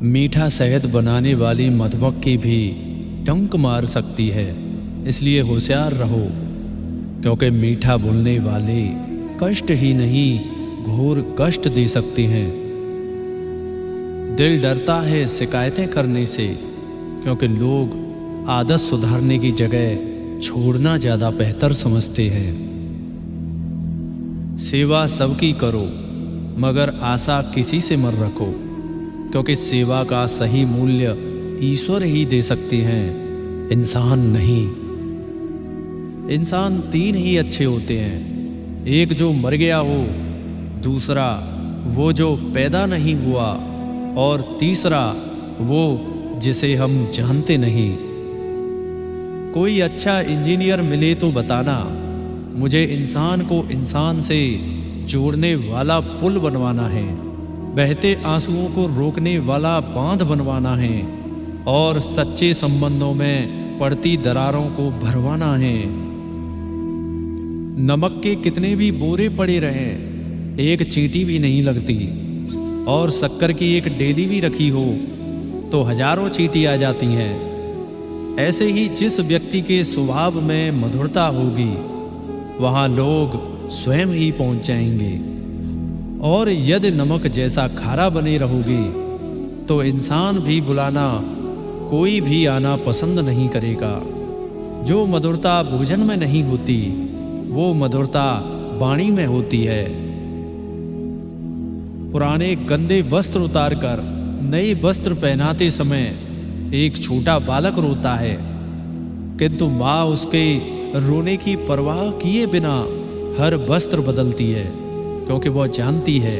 मीठा शहद बनाने वाली मधुमक्खी भी डंक मार सकती है, इसलिए होशियार रहो, क्योंकि मीठा बोलने वाले कष्ट ही नहीं घोर कष्ट दे सकते हैं। दिल डरता है शिकायतें करने से, क्योंकि लोग आदत सुधारने की जगह छोड़ना ज़्यादा बेहतर समझते हैं। सेवा सबकी करो, मगर आशा किसी से मत रखो, क्योंकि सेवा का सही मूल्य ईश्वर ही दे सकते हैं, इंसान नहीं। इंसान तीन ही अच्छे होते हैं, एक जो मर गया हो, दूसरा वो जो पैदा नहीं हुआ, और तीसरा वो जिसे हम जानते नहीं। कोई अच्छा इंजीनियर मिले तो बताना, मुझे इंसान को इंसान से जोड़ने वाला पुल बनवाना है, बहते आंसुओं को रोकने वाला बांध बनवाना है, और सच्चे संबंधों में पड़ती दरारों को भरवाना है। नमक के कितने भी बोरे पड़े रहें, एक चींटी भी नहीं लगती, और शक्कर की एक डेली भी रखी हो तो हजारों चींटी आ जाती हैं। ऐसे ही जिस व्यक्ति के स्वभाव में मधुरता होगी, वहाँ लोग स्वयं ही पहुँच जाएंगे। और यदि नमक जैसा खारा बने रहोगे तो इंसान भी बुलाना, कोई भी आना पसंद नहीं करेगा। जो मधुरता भोजन में नहीं होती, वो मधुरता वाणी में होती है। पुराने गंदे वस्त्र उतारकर नए वस्त्र पहनाते समय एक छोटा बालक रोता है, किंतु माँ उसके रोने की परवाह किए बिना हर वस्त्र बदलती है, क्योंकि वह जानती है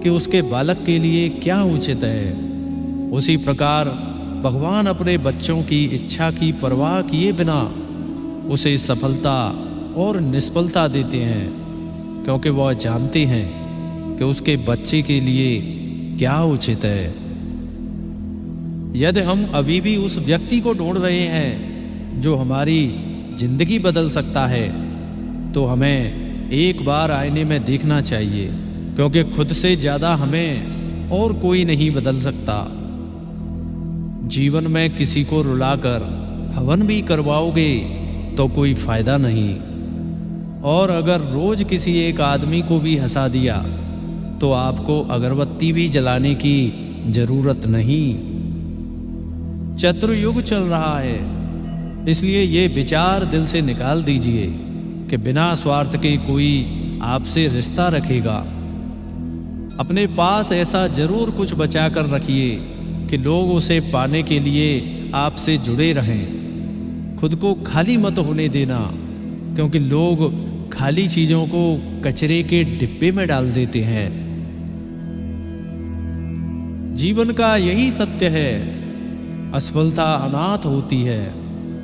कि उसके बालक के लिए क्या उचित है। उसी प्रकार भगवान अपने बच्चों की इच्छा की परवाह किए बिना उसे सफलता और निष्फलता देते हैं, क्योंकि वह जानते हैं कि उसके बच्चे के लिए क्या उचित है। यदि हम अभी भी उस व्यक्ति को ढूंढ रहे हैं जो हमारी जिंदगी बदल सकता है, तो हमें एक बार आईने में देखना चाहिए, क्योंकि खुद से ज़्यादा हमें और कोई नहीं बदल सकता। जीवन में किसी को रुलाकर हवन भी करवाओगे तो कोई फायदा नहीं, और अगर रोज किसी एक आदमी को भी हंसा दिया तो आपको अगरबत्ती भी जलाने की जरूरत नहीं। चतुर्युग चल रहा है, इसलिए ये विचार दिल से निकाल दीजिए कि बिना स्वार्थ के कोई आपसे रिश्ता रखेगा। अपने पास ऐसा जरूर कुछ बचा कर रखिए कि लोग उसे पाने के लिए आपसे जुड़े रहें। खुद को खाली मत होने देना, क्योंकि लोग खाली चीजों को कचरे के डिब्बे में डाल देते हैं। जीवन का यही सत्य है, असफलता अनाथ होती है,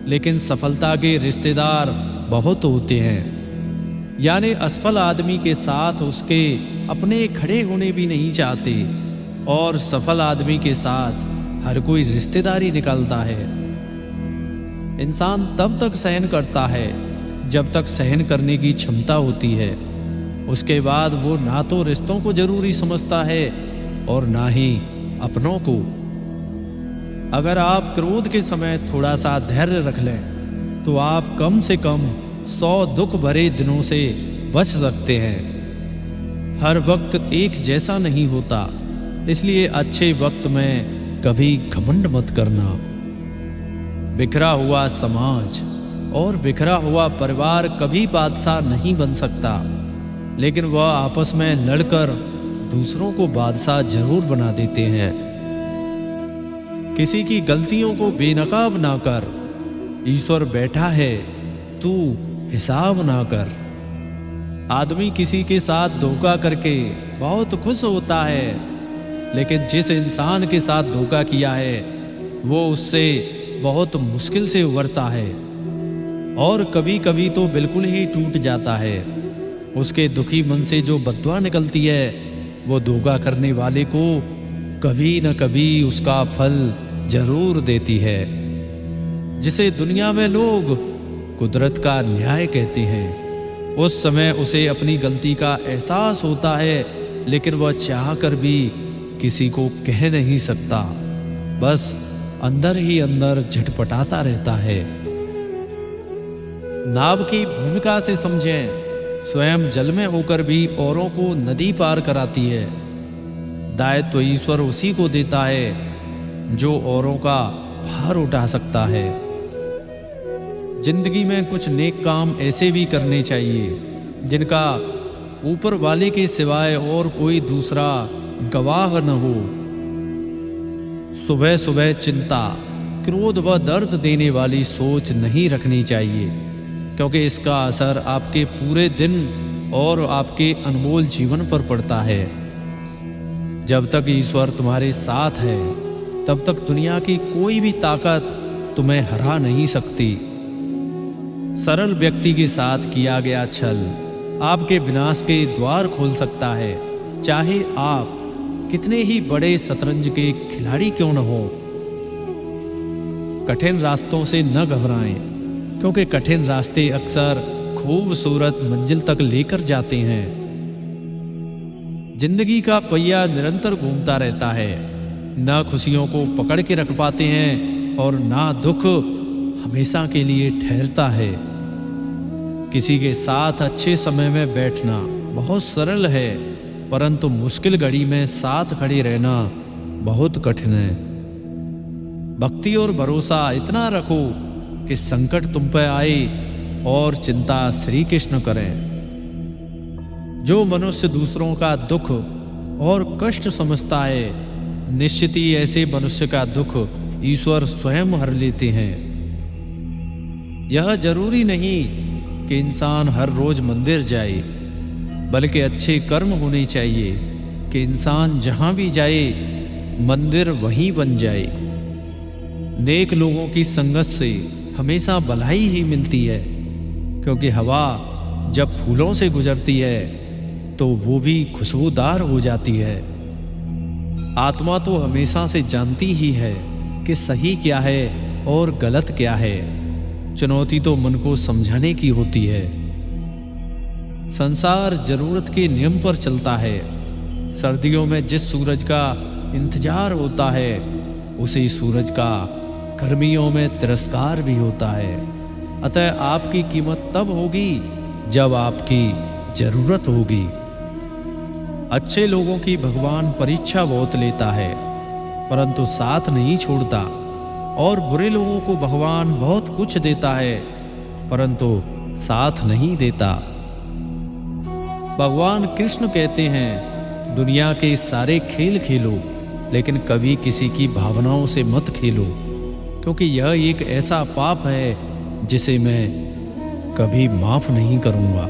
लेकिन सफलता के रिश्तेदार बहुत होते हैं। यानी असफल आदमी के साथ उसके अपने खड़े होने भी नहीं चाहते, और सफल आदमी के साथ हर कोई रिश्तेदारी निकालता है। इंसान तब तक सहन करता है जब तक सहन करने की क्षमता होती है। उसके बाद वो ना तो रिश्तों को जरूरी समझता है और ना ही अपनों को। अगर आप क्रोध के समय थोड़ा सा धैर्य रख लें तो आप कम से कम 100 दुख भरे दिनों से बच सकते हैं। हर वक्त एक जैसा नहीं होता, इसलिए अच्छे वक्त में कभी घमंड मत करना। बिखरा हुआ समाज और बिखरा हुआ परिवार कभी बादशाह नहीं बन सकता, लेकिन वह आपस में लड़कर दूसरों को बादशाह जरूर बना देते हैं। किसी की गलतियों को बेनकाब ना कर, ईश्वर बैठा है, तू हिसाब ना कर। आदमी किसी के साथ धोखा करके बहुत खुश होता है, लेकिन जिस इंसान के साथ धोखा किया है वो उससे बहुत मुश्किल से उबरता है, और कभी कभी तो बिल्कुल ही टूट जाता है। उसके दुखी मन से जो बद्दुआ निकलती है वो धोखा करने वाले को कभी न कभी उसका फल जरूर देती है। जिसे दुनिया में लोग कुदरत का न्याय कहते हैं, उस समय उसे अपनी गलती का एहसास होता है, लेकिन वह चाह कर भी किसी को कह नहीं सकता, बस अंदर ही अंदर झटपटाता रहता है। नाव की भूमिका से समझें, स्वयं जल में होकर भी औरों को नदी पार कराती है। दायित्व तो ईश्वर उसी को देता है जो औरों का भार उठा सकता है। जिंदगी में कुछ नेक काम ऐसे भी करने चाहिए जिनका ऊपर वाले के सिवाय और कोई दूसरा गवाह न हो। सुबह सुबह चिंता, क्रोध व दर्द देने वाली सोच नहीं रखनी चाहिए, क्योंकि इसका असर आपके पूरे दिन और आपके अनमोल जीवन पर पड़ता है। जब तक ईश्वर तुम्हारे साथ है, तब तक दुनिया की कोई भी ताकत तुम्हें हरा नहीं सकती। सरल व्यक्ति के साथ किया गया छल आपके विनाश के द्वार खोल सकता है, चाहे आप कितने ही बड़े शतरंज के खिलाड़ी क्यों न हो। कठिन रास्तों से न घबराएं, क्योंकि कठिन रास्ते अक्सर खूबसूरत मंजिल तक लेकर जाते हैं। जिंदगी का पहिया निरंतर घूमता रहता है, ना खुशियों को पकड़ के रख पाते हैं और ना दुख हमेशा के लिए ठहरता है। किसी के साथ अच्छे समय में बैठना बहुत सरल है, परंतु मुश्किल घड़ी में साथ खड़े रहना बहुत कठिन है। भक्ति और भरोसा इतना रखो कि संकट तुम पर आए और चिंता श्री कृष्ण करें। जो मनुष्य दूसरों का दुख और कष्ट समझता है, निश्चित ही ऐसे मनुष्य का दुख ईश्वर स्वयं हर लेते हैं। यह जरूरी नहीं कि इंसान हर रोज मंदिर जाए, बल्कि अच्छे कर्म होने चाहिए कि इंसान जहां भी जाए मंदिर वहीं बन जाए। नेक लोगों की संगत से हमेशा भलाई ही मिलती है, क्योंकि हवा जब फूलों से गुजरती है तो वो भी खुशबूदार हो जाती है। आत्मा तो हमेशा से जानती ही है कि सही क्या है और गलत क्या है। चुनौती तो मन को समझाने की होती है। संसार जरूरत के नियम पर चलता है। सर्दियों में जिस सूरज का इंतजार होता है, उसी सूरज का गर्मियों में तिरस्कार भी होता है। अतः आपकी कीमत तब होगी जब आपकी जरूरत होगी। अच्छे लोगों की भगवान परीक्षा बहुत लेता है, परंतु साथ नहीं छोड़ता, और बुरे लोगों को भगवान बहुत कुछ देता है, परंतु साथ नहीं देता। भगवान कृष्ण कहते हैं, दुनिया के सारे खेल खेलो, लेकिन कभी किसी की भावनाओं से मत खेलो, क्योंकि यह एक ऐसा पाप है जिसे मैं कभी माफ नहीं करूंगा।